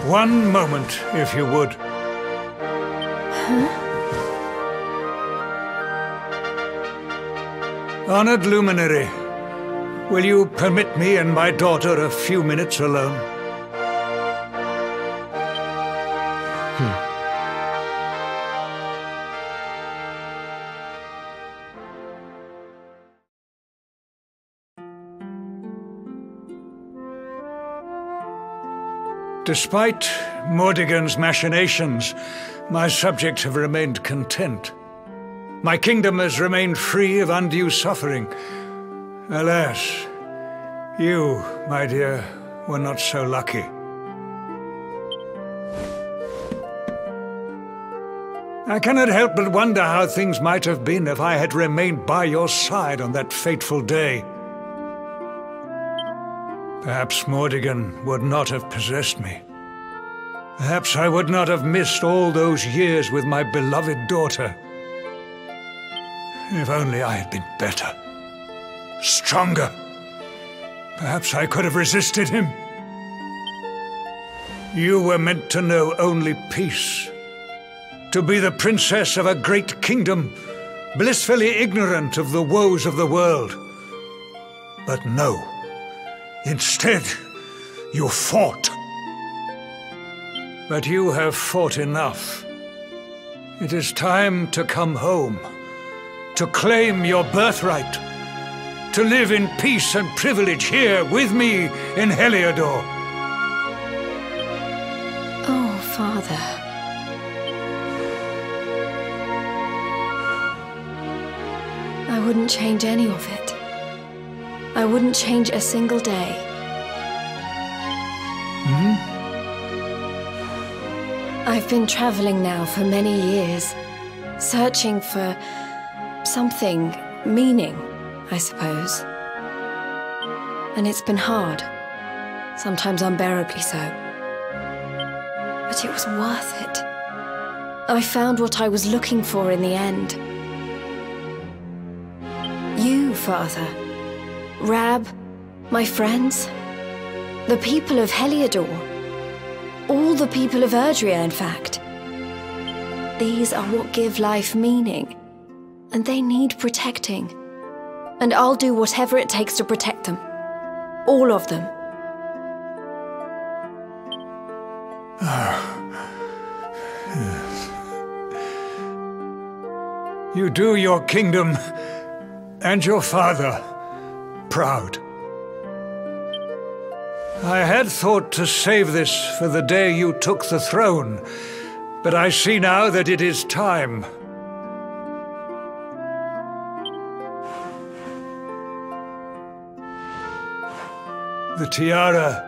One moment, if you would. Huh? Honored luminary, will you permit me and my daughter a few minutes alone? Despite Mordigan's machinations, my subjects have remained content. My kingdom has remained free of undue suffering. Alas, you, my dear, were not so lucky. I cannot help but wonder how things might have been if I had remained by your side on that fateful day. Perhaps Mordigan would not have possessed me. Perhaps I would not have missed all those years with my beloved daughter. If only I had been better, stronger. Perhaps I could have resisted him. You were meant to know only peace. To be the princess of a great kingdom, blissfully ignorant of the woes of the world. But no. Instead, you fought. But you have fought enough. It is time to come home, to claim your birthright, to live in peace and privilege here with me in Heliodor. Oh, Father. I wouldn't change any of it. I wouldn't change a single day. I've been traveling now for many years, searching for something, meaning, I suppose. And it's been hard, sometimes unbearably so. But it was worth it. I found what I was looking for in the end. You, Father. Rab, my friends, the people of Heliodor, all the people of Erdrea, in fact. These are what give life meaning, and they need protecting. And I'll do whatever it takes to protect them. All of them. You do your kingdom and your father proud. I had thought to save this for the day you took the throne, but I see now that it is time. The tiara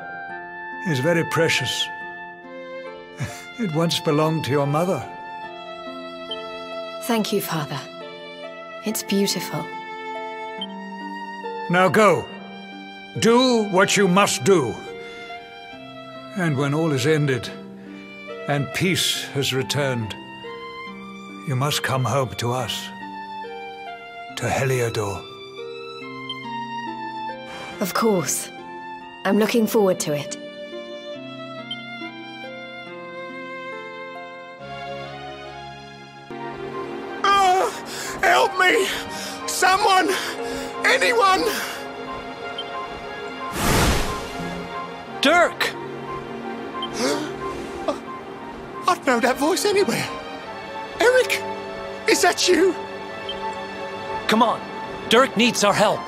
is very precious. It once belonged to your mother. Thank you, Father. It's beautiful. Now go. Do what you must do. And when all is ended, and peace has returned, you must come home to us, to Heliodor. Of course. I'm looking forward to it. Help me! Someone! Anyone! Dirk! I'd know that voice anywhere. Eric! Is that you? Come on. Dirk needs our help.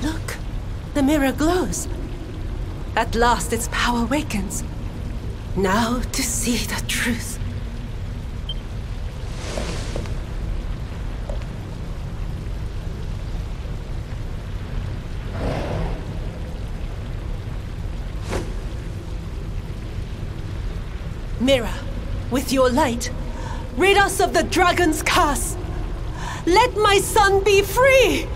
Look, the mirror glows. At last its power awakens. Now to see the truth. Mirror, with your light, rid us of the dragon's curse. Let my son be free!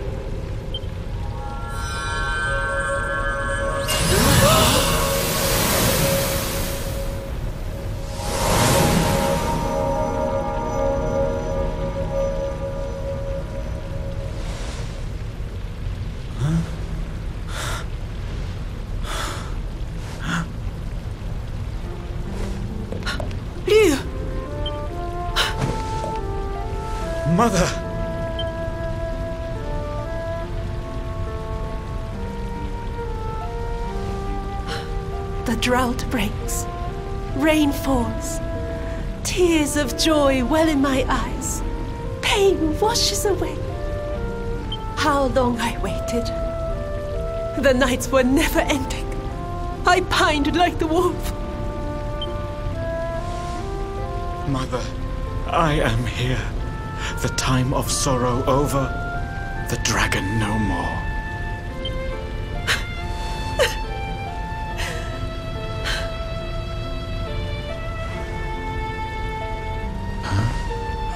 Mother! The drought breaks. Rain falls. Tears of joy well in my eyes. Pain washes away. How long I waited. The nights were never ending. I pined like the wolf. Mother, I am here. The time of sorrow over. The dragon no more.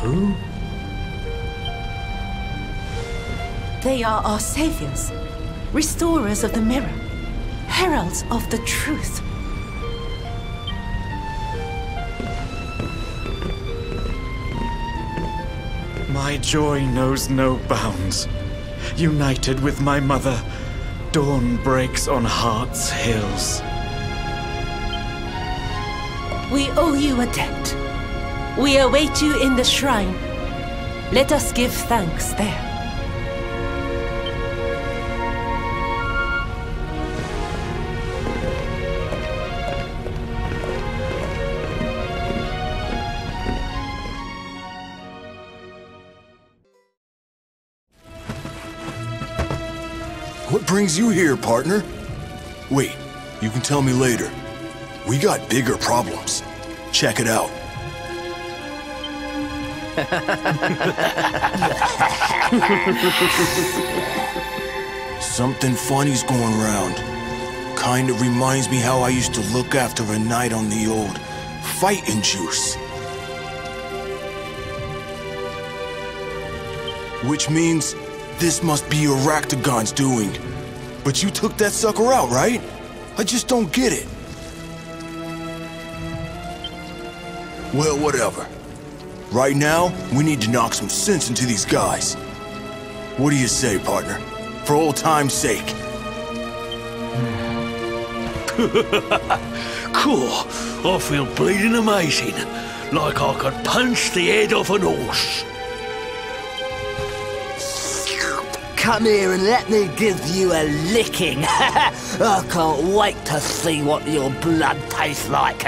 Who? They are our saviors, restorers of the mirror, heralds of the truth. My joy knows no bounds. United with my mother, dawn breaks on Heart's hills. We owe you a debt. We await you in the shrine. Let us give thanks there. What brings you here, partner? Wait, you can tell me later. We got bigger problems. Check it out. Something funny's going around. Kind of reminds me how I used to look after a knight on the old fighting juice. Which means this must be Arachtagon's doing. But you took that sucker out, right? I just don't get it. Well, whatever. Right now, we need to knock some sense into these guys. What do you say, partner? For old time's sake. Cool. I feel bleeding amazing. Like I could punch the head off an horse. Come here and let me give you a licking. I can't wait to see what your blood tastes like.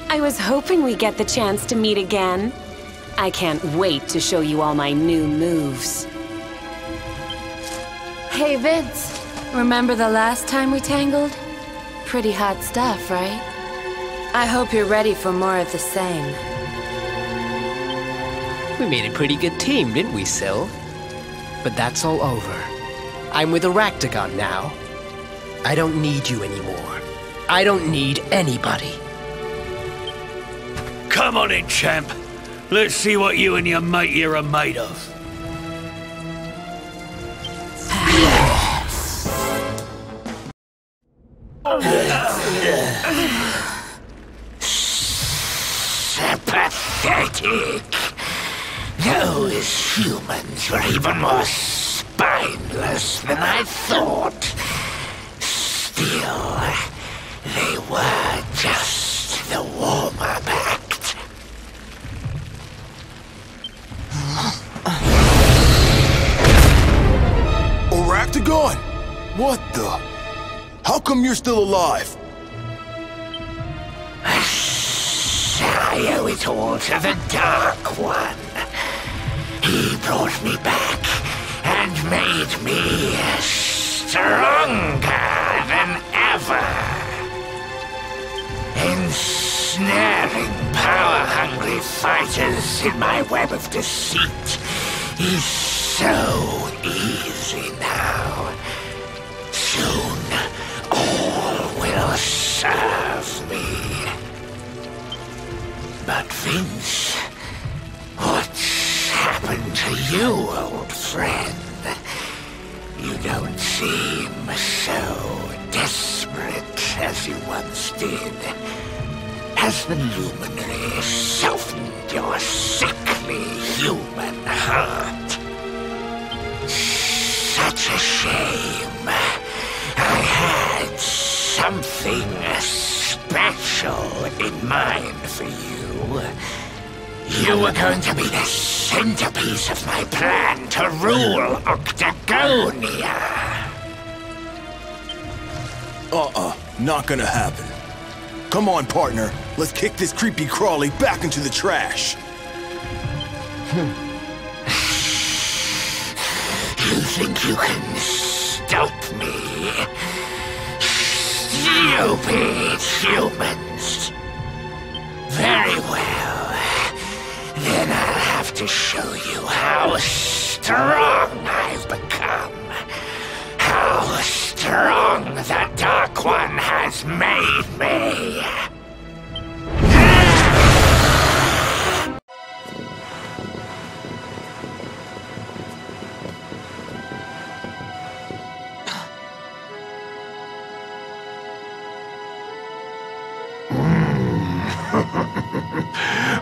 I was hoping we'd get the chance to meet again. I can't wait to show you all my new moves. Hey, Vince. Remember the last time we tangled? Pretty hot stuff, right? I hope you're ready for more of the same. We made a pretty good team, didn't we, Syl? But that's all over. I'm with Arachtagon now. I don't need you anymore. I don't need anybody. Come on in, champ. Let's see what you and your mate here are made of. Pathetic. Those humans were even more spineless than I thought. Still, they were just the warm-up act. Arachtagon! What the? How come you're still alive? I owe it all to the Dark One. He brought me back and made me stronger than ever. Ensnaring power-hungry fighters in my web of deceit is so easy now. Soon, all will serve me. But Vince, what's happened to you, old friend? You don't seem so desperate as you once did. Has the luminary softened your sickly human heart? Such a shame. I had something special in mind for you. You were going to be the centerpiece of my plan to rule Arachtagonia. Not gonna happen. Come on, partner. Let's kick this creepy crawly back into the trash. You think you can stop me? Stupid humans. Very well. Then I'll have to show you how strong I've become. How strong the Dark One has made me.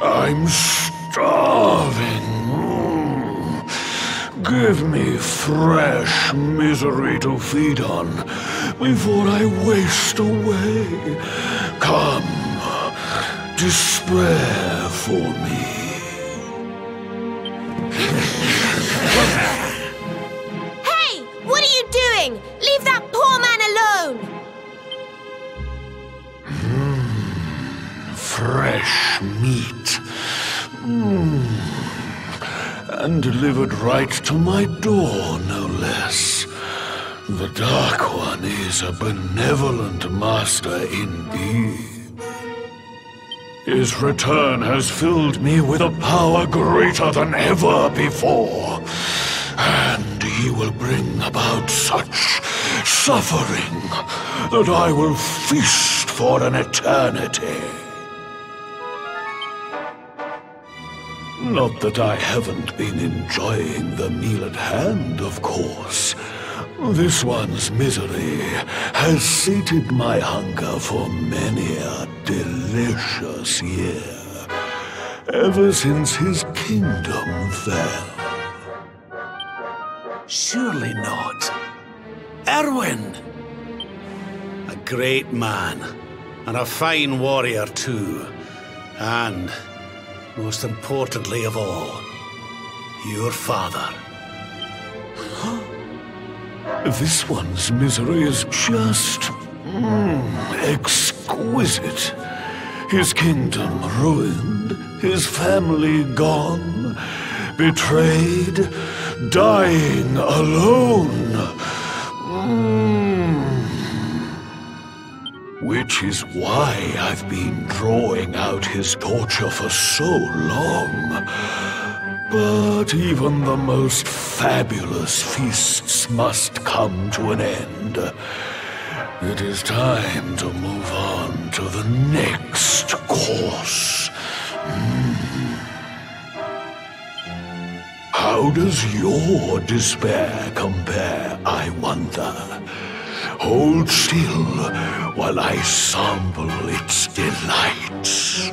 I'm starving. Give me fresh misery to feed on before I waste away. Come, despair for me. Hey! What are you doing? Leave that poor man alone! Fresh meat. And delivered right to my door, no less. The Dark One is a benevolent master indeed. His return has filled me with a power greater than ever before. And he will bring about such suffering that I will feast for an eternity. Not that I haven't been enjoying the meal at hand, of course. This one's misery has sated my hunger for many a delicious year, ever since his kingdom fell. Surely not. Erwin! A great man, and a fine warrior too, and most importantly of all, your father. This one's misery is just exquisite. His kingdom ruined, his family gone, betrayed, dying alone. Which is why I've been drawing out his torture for so long. But even the most fabulous feasts must come to an end. It is time to move on to the next course. How does your despair compare, I wonder? Hold still while I sample its delights.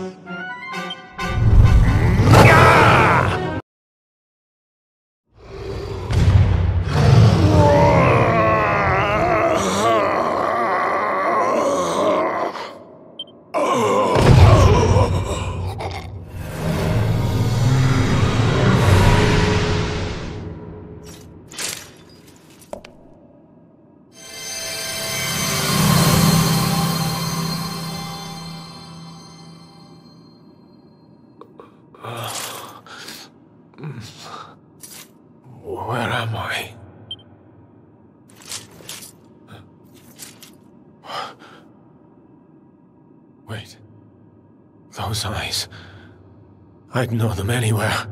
Where am I? Wait. Those eyes. I'd know them anywhere.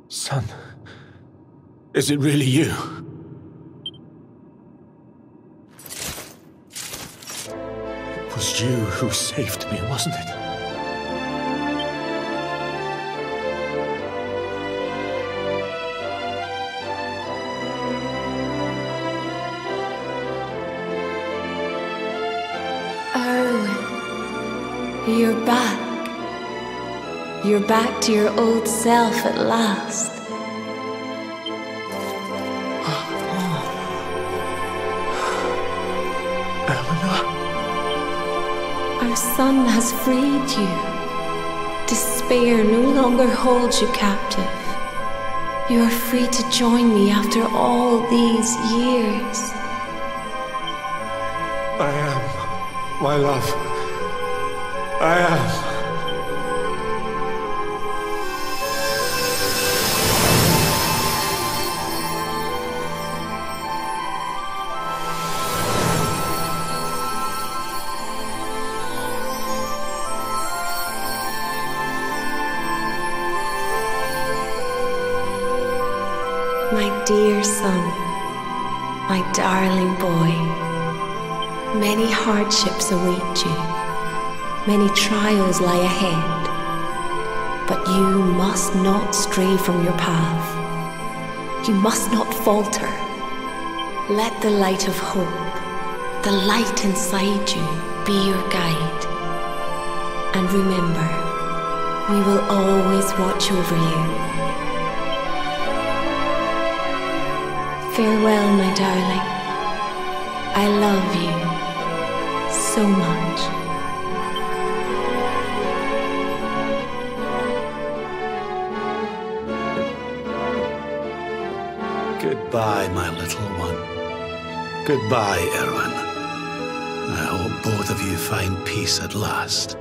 Son. Is it really you? It was you who saved me, wasn't it? Oh, you're back. You're back to your old self at last. Our son has freed you. Despair no longer holds you captive. You are free to join me after all these years. I am, my love. I am. My dear son, my darling boy, many hardships await you, many trials lie ahead, but you must not stray from your path. You must not falter. Let the light of hope, the light inside you, be your guide. And remember, we will always watch over you. Farewell, my darling. I love you so much. Goodbye, my little one. Goodbye, Erwin. I hope both of you find peace at last.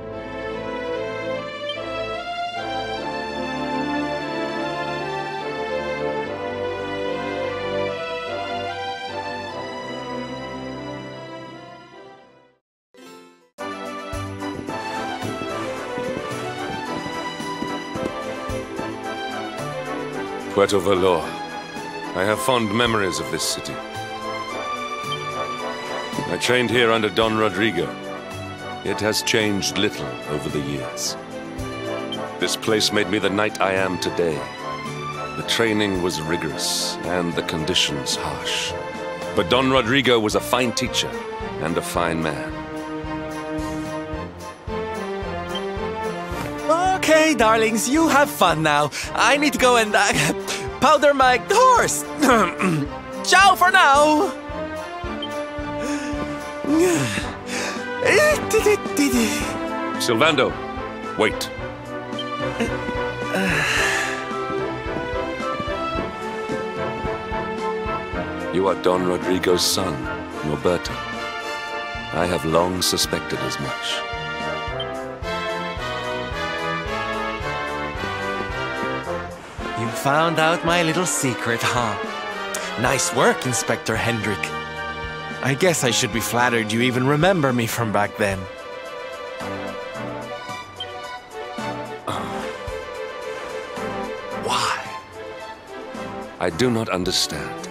Puerto Valor. I have fond memories of this city. I trained here under Don Rodrigo. It has changed little over the years. This place made me the knight I am today. The training was rigorous and the conditions harsh. But Don Rodrigo was a fine teacher and a fine man. Okay, darlings, you have fun now. I need to go and powder my horse. Ciao for now. Sylvando, wait. You are Don Rodrigo's son, Norberto. I have long suspected as much. You found out my little secret, huh? Nice work, Inspector Hendrik. I guess I should be flattered you even remember me from back then. Why? I do not understand.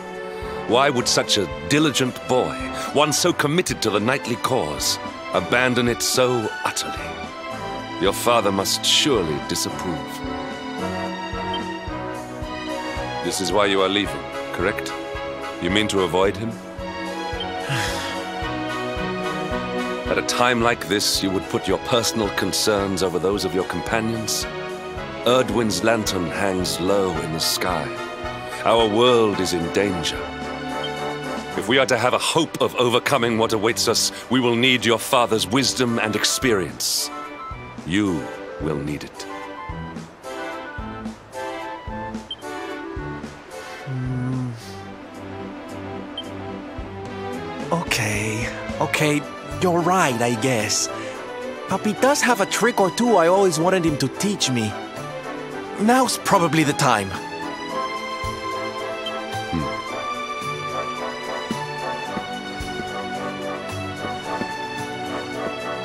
Why would such a diligent boy, one so committed to the knightly cause, abandon it so utterly? Your father must surely disapprove. This is why you are leaving, correct? You mean to avoid him? At a time like this, you would put your personal concerns over those of your companions? Erdwin's lantern hangs low in the sky. Our world is in danger. If we are to have a hope of overcoming what awaits us, we will need your father's wisdom and experience. You will need it. Okay, you're right, I guess. Papi does have a trick or two I always wanted him to teach me. Now's probably the time.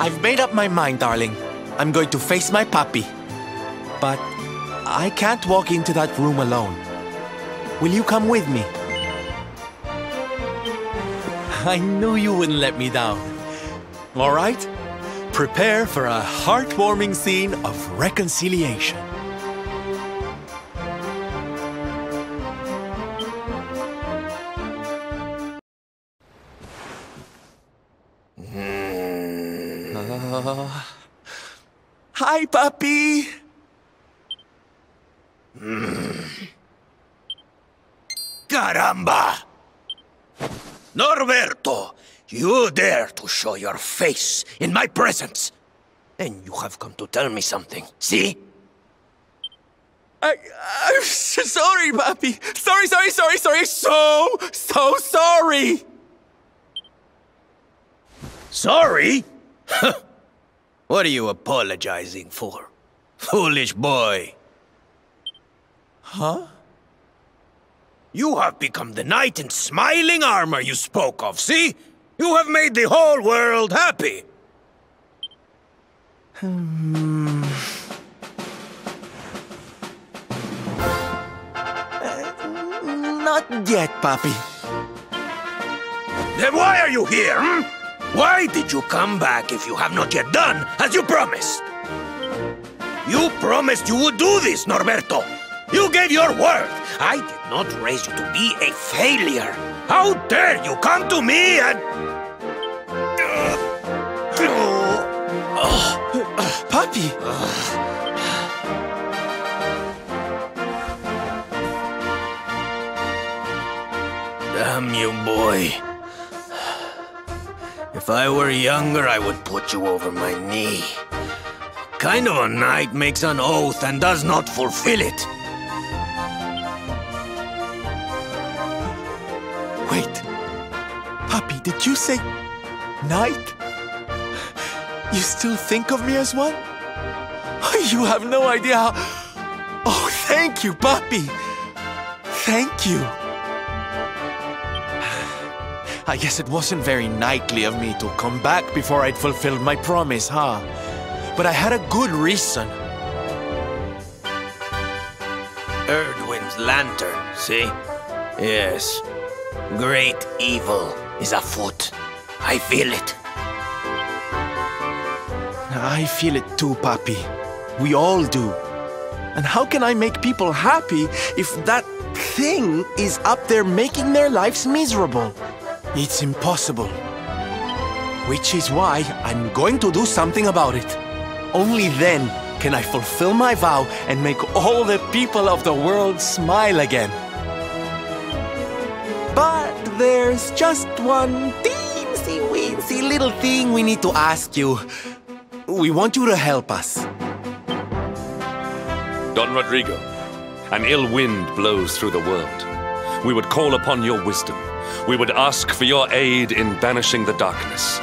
I've made up my mind, darling. I'm going to face my papi. But I can't walk into that room alone. Will you come with me? I knew you wouldn't let me down. All right? Prepare for a heartwarming scene of reconciliation. Hi, puppy. Caramba! Norberto, you dare to show your face in my presence? And you have come to tell me something, see? I'm sorry, Papi. Sorry. So sorry. Sorry? What are you apologizing for? Foolish boy. Huh? You have become the knight in smiling armor you spoke of, see? You have made the whole world happy. Not yet, Papi. Then why are you here, hmm? Why did you come back if you have not yet done as you promised? You promised you would do this, Norberto. You gave your word. I did not raise you to be a failure. How dare you come to me and... Papi! Damn you, boy. If I were younger, I would put you over my knee. What kind of a knight makes an oath and does not fulfill it? Wait. Papi, did you say... knight? You still think of me as one? You have no idea how... Oh, thank you, Papi. Thank you. I guess it wasn't very knightly of me to come back before I'd fulfilled my promise, huh? But I had a good reason. Erdwin's lantern, see? Yes. Great evil is afoot. I feel it. I feel it too, Papi. We all do. And how can I make people happy if that thing is up there making their lives miserable? It's impossible. Which is why I'm going to do something about it. Only then can I fulfill my vow and make all the people of the world smile again. But there's just one teensy-weensy little thing we need to ask you. We want you to help us. Don Rodrigo, an ill wind blows through the world. We would call upon your wisdom. We would ask for your aid in banishing the darkness.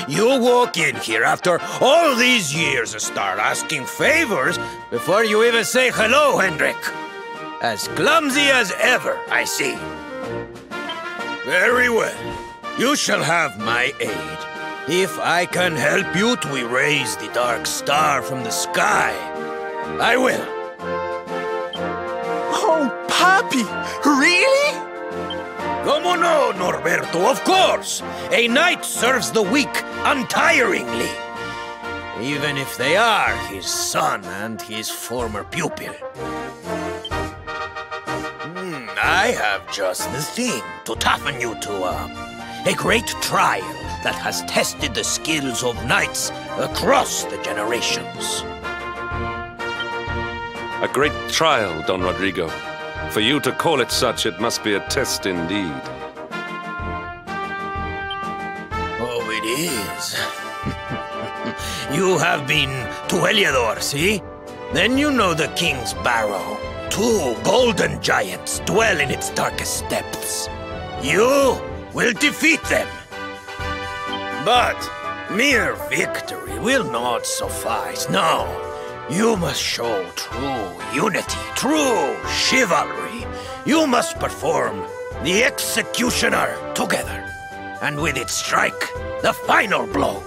You walk in here after all these years and start asking favors before you even say hello, Hendrik. As clumsy as ever, I see. Very well. You shall have my aid. If I can help you to erase the dark star from the sky, I will. Oh, Papi! Really? Como no, Norberto, of course! A knight serves the weak untiringly. Even if they are his son and his former pupil. I have just the thing to toughen you to a great trial that has tested the skills of knights across the generations. A great trial, Don Rodrigo. For you to call it such, it must be a test indeed. Oh, it is. You have been to Heliodor, see? Then you know the King's Barrow. 2 golden giants dwell in its darkest depths. You will defeat them. But mere victory will not suffice, no. You must show true unity, true chivalry. You must perform the executioner together, and with it strike the final blow.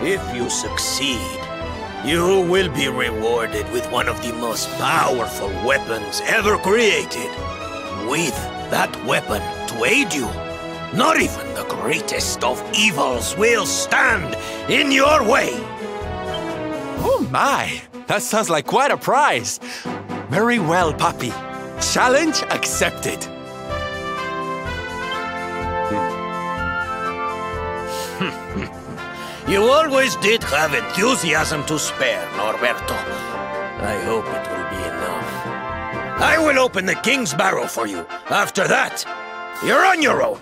If you succeed, you will be rewarded with one of the most powerful weapons ever created. With that weapon to aid you, not even the greatest of evils will stand in your way. Oh my! That sounds like quite a prize. Very well, Papi. Challenge accepted. You always did have enthusiasm to spare, Norberto. I hope it will be enough. I will open the king's barrow for you. After that, you're on your own.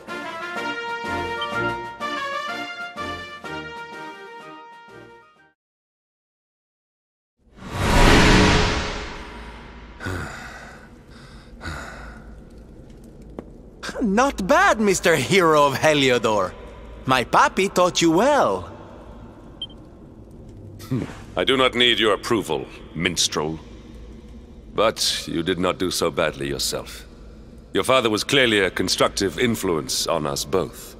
Not bad, Mr. Hero of Heliodor. My papi taught you well. I do not need your approval, minstrel. But you did not do so badly yourself. Your father was clearly a constructive influence on us both.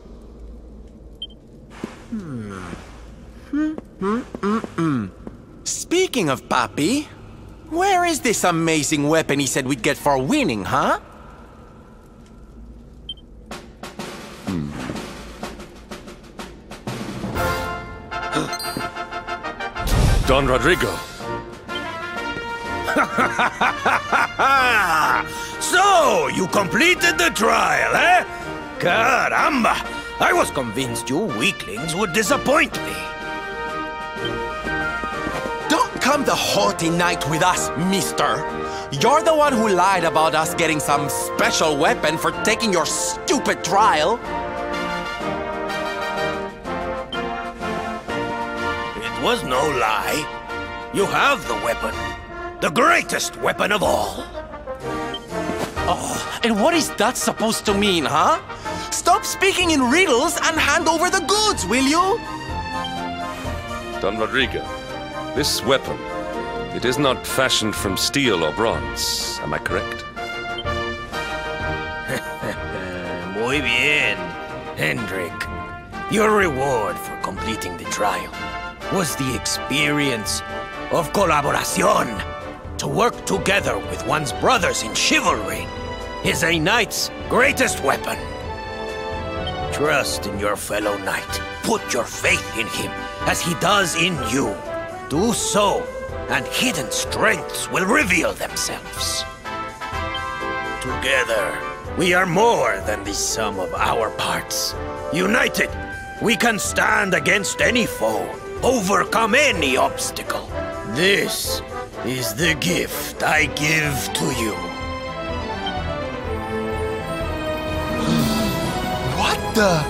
Speaking of papi, where is this amazing weapon he said we'd get for winning, huh? Don Rodrigo. So, you completed the trial, eh? Caramba! I was convinced you weaklings would disappoint me. Don't come the haughty knight with us, mister. You're the one who lied about us getting some special weapon for taking your stupid trial. It was no lie. You have the weapon. The greatest weapon of all. Oh, and what is that supposed to mean, huh? Stop speaking in riddles and hand over the goods, will you? Don Rodrigo, this weapon, it is not fashioned from steel or bronze, am I correct? Muy bien, Hendrik. Your reward for completing the trial was the experience of collaboración. To work together with one's brothers in chivalry is a knight's greatest weapon. Trust in your fellow knight. Put your faith in him as he does in you. Do so, and hidden strengths will reveal themselves. Together, we are more than the sum of our parts. United, we can stand against any foe, overcome any obstacle. This is the gift I give to you. What the?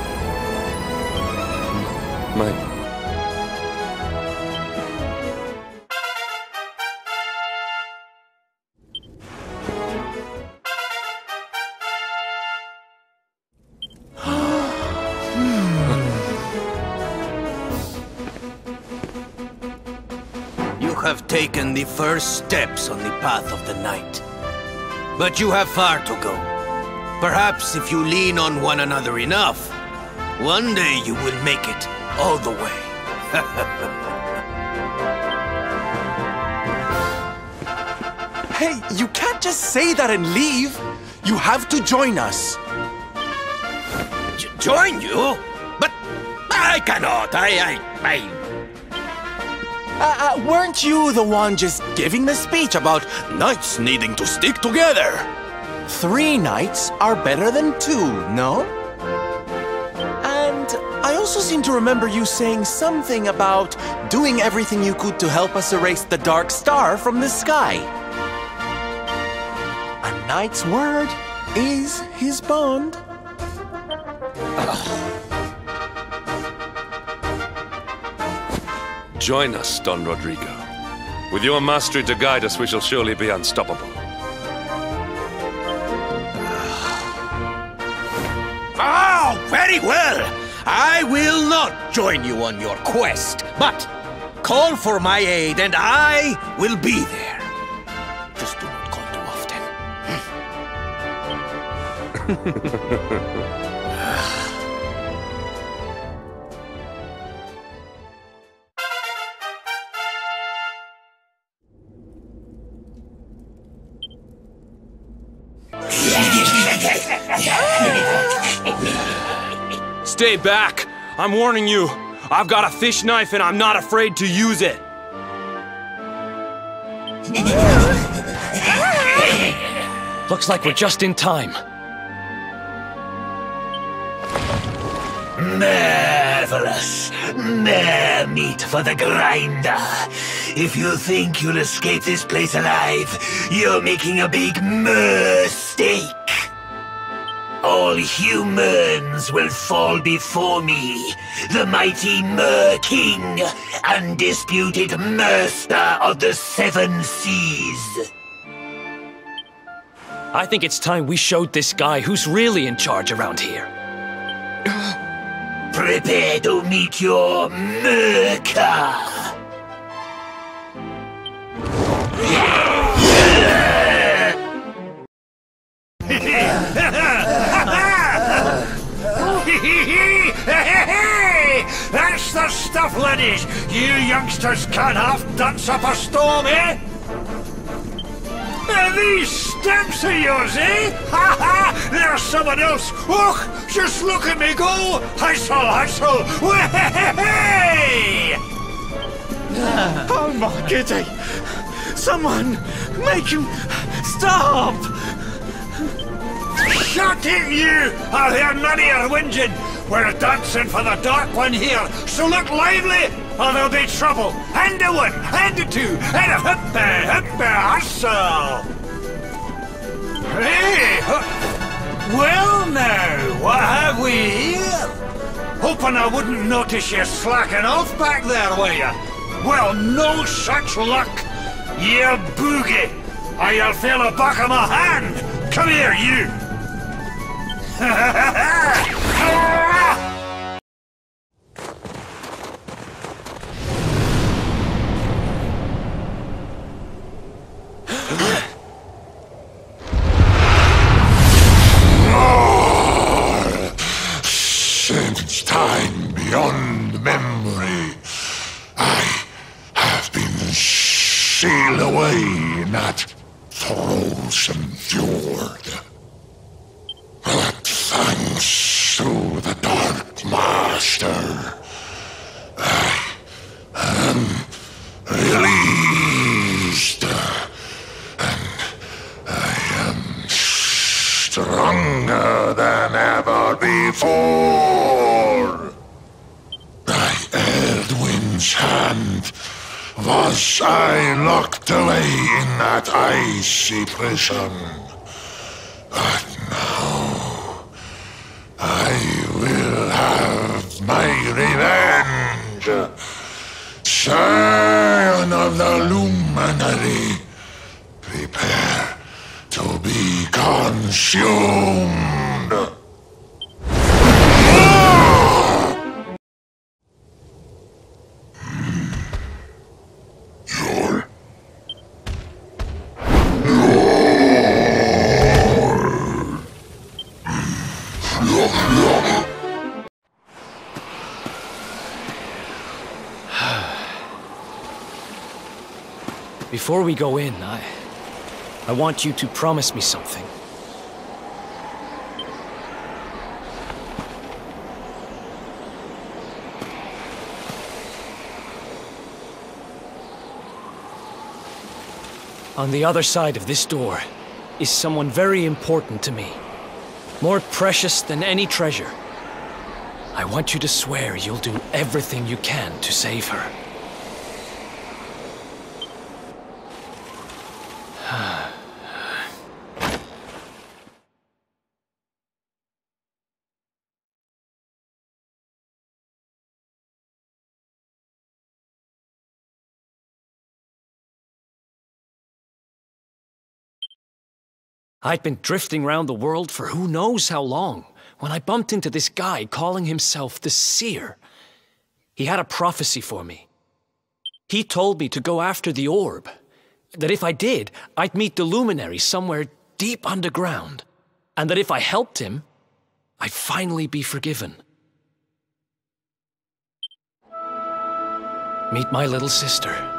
You have taken the first steps on the path of the night. But you have far to go. Perhaps if you lean on one another enough, one day you will make it all the way. Hey, you can't just say that and leave. You have to join us. Join you? But I cannot. Weren't you the one just giving the speech about knights needing to stick together? 3 knights are better than 2, no? And I also seem to remember you saying something about doing everything you could to help us erase the Dark Star from the sky. A knight's word is his bond. Join us, Don Rodrigo. With your mastery to guide us, we shall surely be unstoppable. Oh, very well! I will not join you on your quest, but call for my aid and I will be there. Just do not call too often. Stay back! I'm warning you. I've got a fish knife and I'm not afraid to use it. Looks like we're just in time. There! superfluous. Mere meat for the grinder. If you think you'll escape this place alive, you're making a big mistake. All humans will fall before me, the mighty Mer King, undisputed master of the Seven Seas. I think it's time we showed this guy who's really in charge around here. Prepare to meet your Merca. That's the stuff, laddies! You youngsters can't half-dance up a storm, eh? These stamps of yours, eh? Ha ha! There's someone else! Och! Just look at me go! Hustle, hustle! Hey! Oh my goody! Someone make him stop! Shut it, you! I'll hear none of your whinging! We're dancing for the Dark One here, so look lively, or there'll be trouble! Hand a one, hand a two, and a hip-a, hustle! Hey! Well now, what have we here? Hoping I wouldn't notice you slacking off back there, were you? Well, no such luck! You boogie! Or you'll feel the back of my hand! Come here, you! Since time beyond memory, I have been sealed away in that loathsome fjord. But thanks to the Dark Master, I am released, and I am stronger than ever before. By Erdwin's hand was I locked away in that icy prison. But now I will have my revenge. Scion of the Luminary, prepare to be consumed. Before we go in, I want you to promise me something. On the other side of this door is someone very important to me. More precious than any treasure. I want you to swear you'll do everything you can to save her. I'd been drifting around the world for who knows how long, when I bumped into this guy calling himself the Seer. He had a prophecy for me. He told me to go after the orb, that if I did, I'd meet the Luminary somewhere deep underground, and that if I helped him, I'd finally be forgiven. Meet my little sister.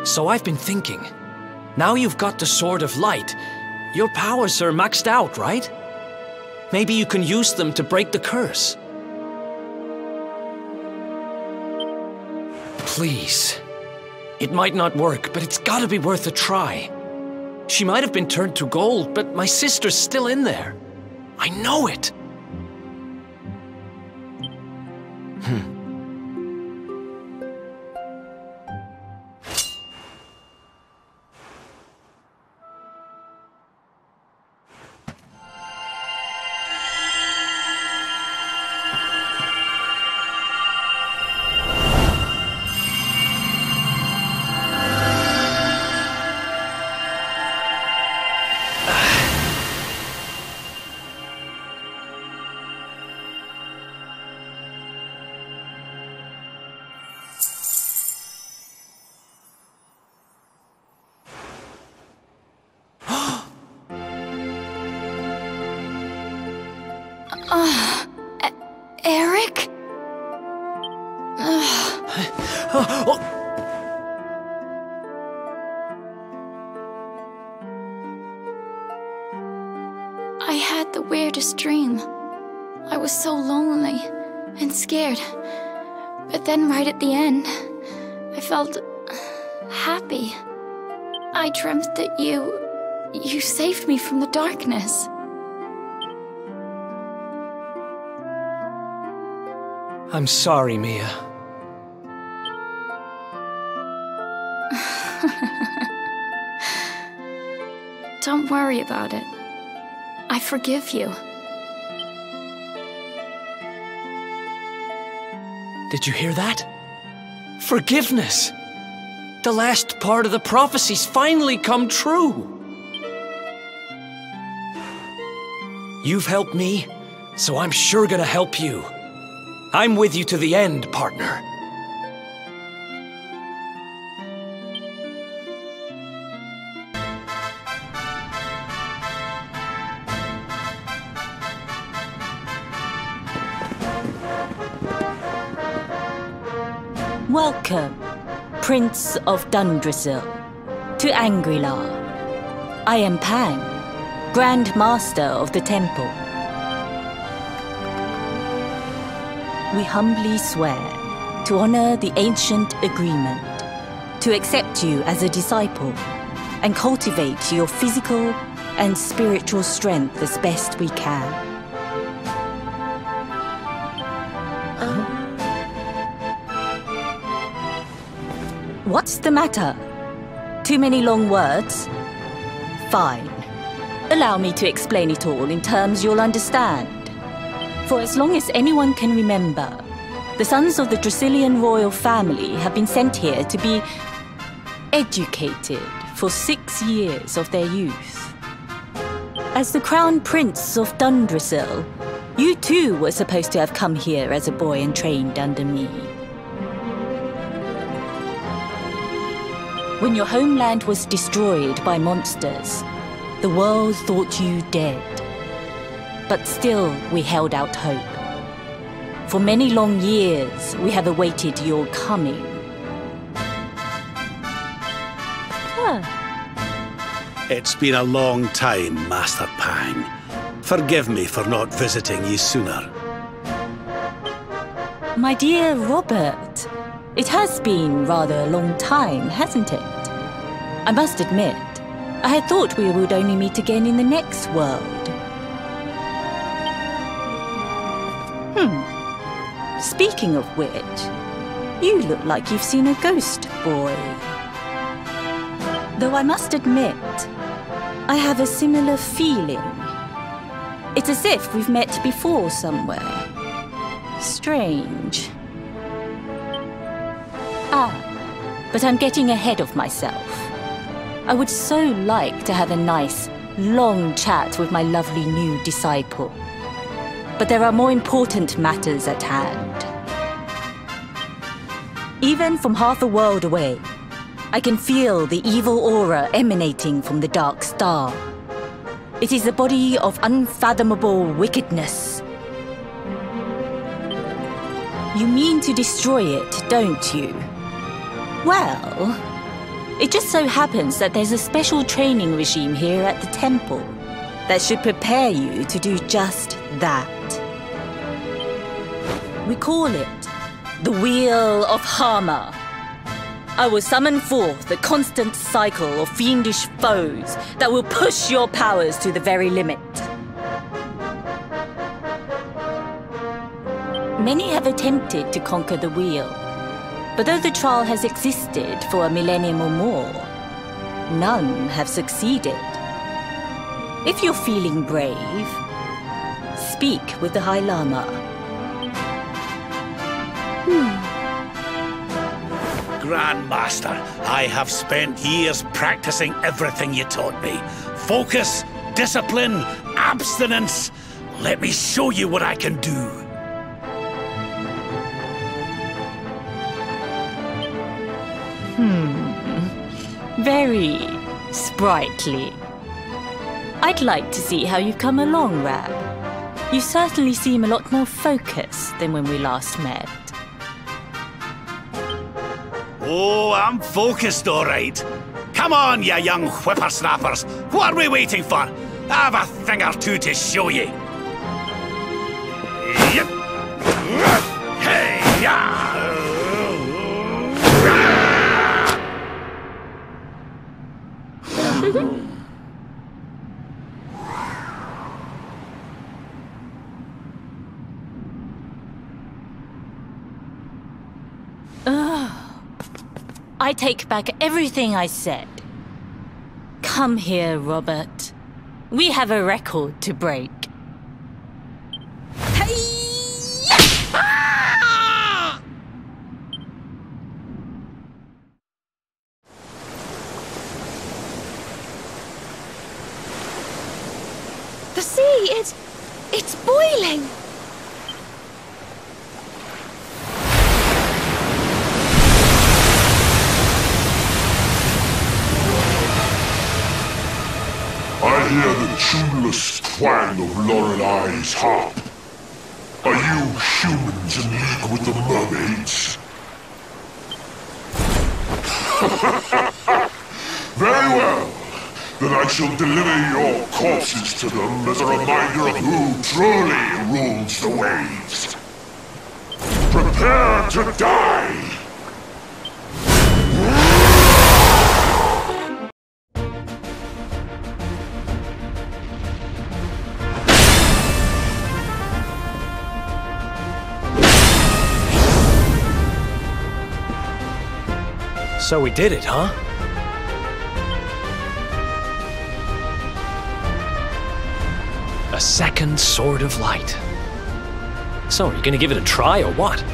So I've been thinking. Now you've got the Sword of Light, your powers are maxed out, right? Maybe you can use them to break the curse. Please. It might not work, but it's gotta be worth a try. She might have been turned to gold, but my sister's still in there. I know it. Eric? I had the weirdest dream. I was so lonely and scared. But then right at the end, I felt happy. I dreamt that you saved me from the darkness. I'm sorry, Mia. Don't worry about it. I forgive you. Did you hear that? Forgiveness! The last part of the prophecy's finally come true! You've helped me, so I'm sure gonna help you. I'm with you to the end, partner. Welcome, Prince of Dundrasil, to Angrilar. I am Pan, Grand Master of the Temple. We humbly swear to honor the ancient agreement, to accept you as a disciple, and cultivate your physical and spiritual strength as best we can. What's the matter? Too many long words? Fine. Allow me to explain it all in terms you'll understand. For as long as anyone can remember, the sons of the Dracilian royal family have been sent here to be educated for 6 years of their youth. As the Crown Prince of Dundrasil, you too were supposed to have come here as a boy and trained under me. When your homeland was destroyed by monsters, the world thought you dead. But still, we held out hope. For many long years, we have awaited your coming. It's been a long time, Master Pang. Forgive me for not visiting you sooner. My dear Robert, it has been rather a long time, hasn't it? I must admit, I had thought we would only meet again in the next world. Speaking of which, you look like you've seen a ghost, boy. Though I must admit, I have a similar feeling. It's as if we've met before somewhere. Strange. But I'm getting ahead of myself. I would so like to have a nice, long chat with my lovely new disciple. But there are more important matters at hand. Even from half a world away, I can feel the evil aura emanating from the Dark Star. It is a body of unfathomable wickedness. You mean to destroy it, don't you? Well, It just so happens that there's a special training regime here at the temple that should prepare you to do just that. We call it the Wheel of Harma. I will summon forth the constant cycle of fiendish foes that will push your powers to the very limit. Many have attempted to conquer the wheel, but though the trial has existed for a millennium or more, none have succeeded. If you're feeling brave, speak with the High Lama. Grandmaster, I have spent years practicing everything you taught me. Focus, discipline, abstinence. Let me show you what I can do. Very sprightly. I'd like to see how you've come along, Rab. You certainly seem a lot more focused than when we last met. Oh, I'm focused, all right. Come on, you young whippersnappers. What are we waiting for? I have a thing or two to show you. Yep. Hey, yeah. I take back everything I said. Come here, Robert. We have a record to break. The sea, it's boiling. I hear the tuneless twang of Lorelei's harp. Are you humans in league with the mermaids? Very well. Then I shall deliver your corpses to them as a reminder of who truly rules the waves. Prepare to die! So we did it, huh? A second Sword of Light. So, are you gonna give it a try or what?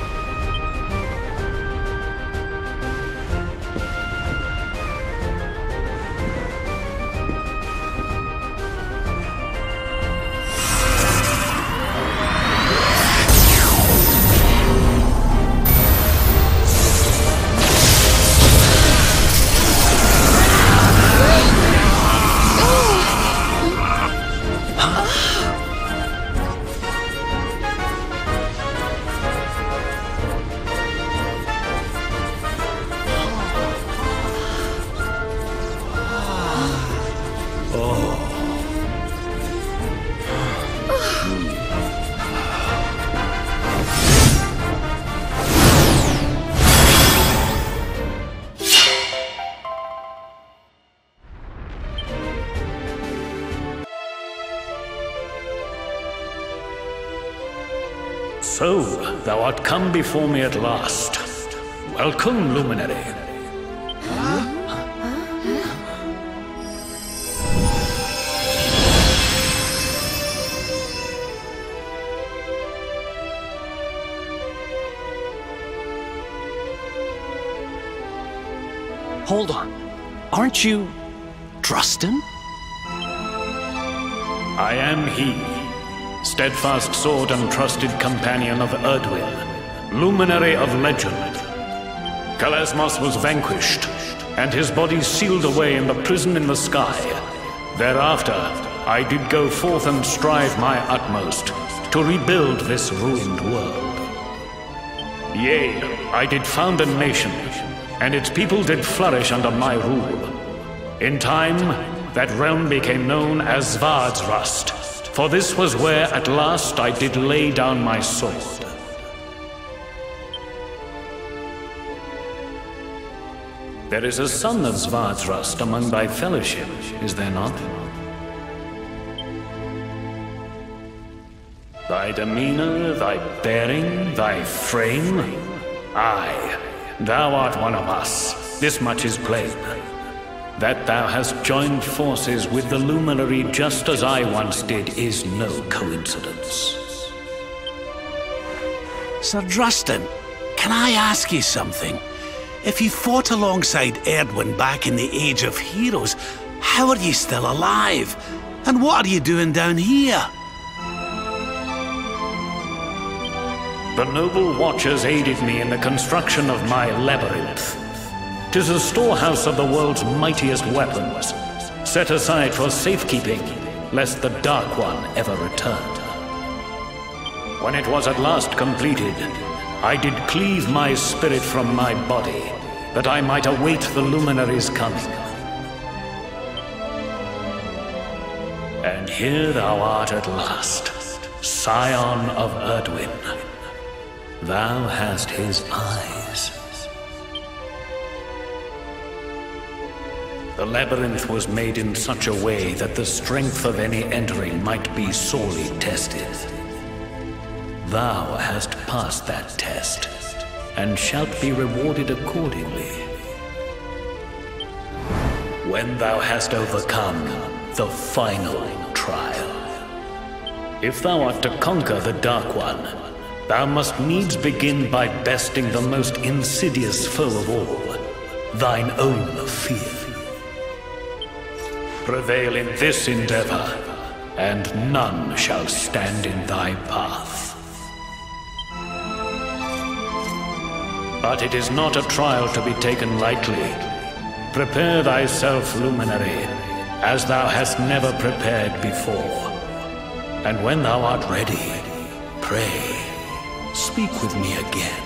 So, thou art come before me at last. Welcome, Luminary. Hold on. Aren't you... Drustin? I am he. Steadfast sword and trusted companion of Erdwin, luminary of legend. Kalasmos was vanquished, and his body sealed away in the prison in the sky. Thereafter, I did go forth and strive my utmost to rebuild this ruined world. Yea, I did found a nation, and its people did flourish under my rule. In time, that realm became known as Svardsrust, for this was where at last I did lay down my sword. There is a son of Svardsrust among thy fellowship, is there not? Thy demeanor, thy bearing, thy frame? Aye, thou art one of us, this much is plain. That thou hast joined forces with the Luminary just as I once did is no coincidence. Sir Drustin, can I ask you something? If you fought alongside Erdwin back in the Age of Heroes, how are you still alive? And what are you doing down here? The noble Watchers aided me in the construction of my labyrinth. 'Tis a storehouse of the world's mightiest weapons, set aside for safekeeping, lest the Dark One ever return. When it was at last completed, I did cleave my spirit from my body, that I might await the Luminary's coming. And here thou art at last, scion of Erdwin. Thou hast his eyes. The labyrinth was made in such a way that the strength of any entering might be sorely tested. Thou hast passed that test, and shalt be rewarded accordingly. When thou hast overcome the final trial. If thou art to conquer the Dark One, thou must needs begin by besting the most insidious foe of all, thine own fear. Prevail in this endeavor, and none shall stand in thy path. But it is not a trial to be taken lightly. Prepare thyself, Luminary, as thou hast never prepared before. And when thou art ready, pray, speak with me again.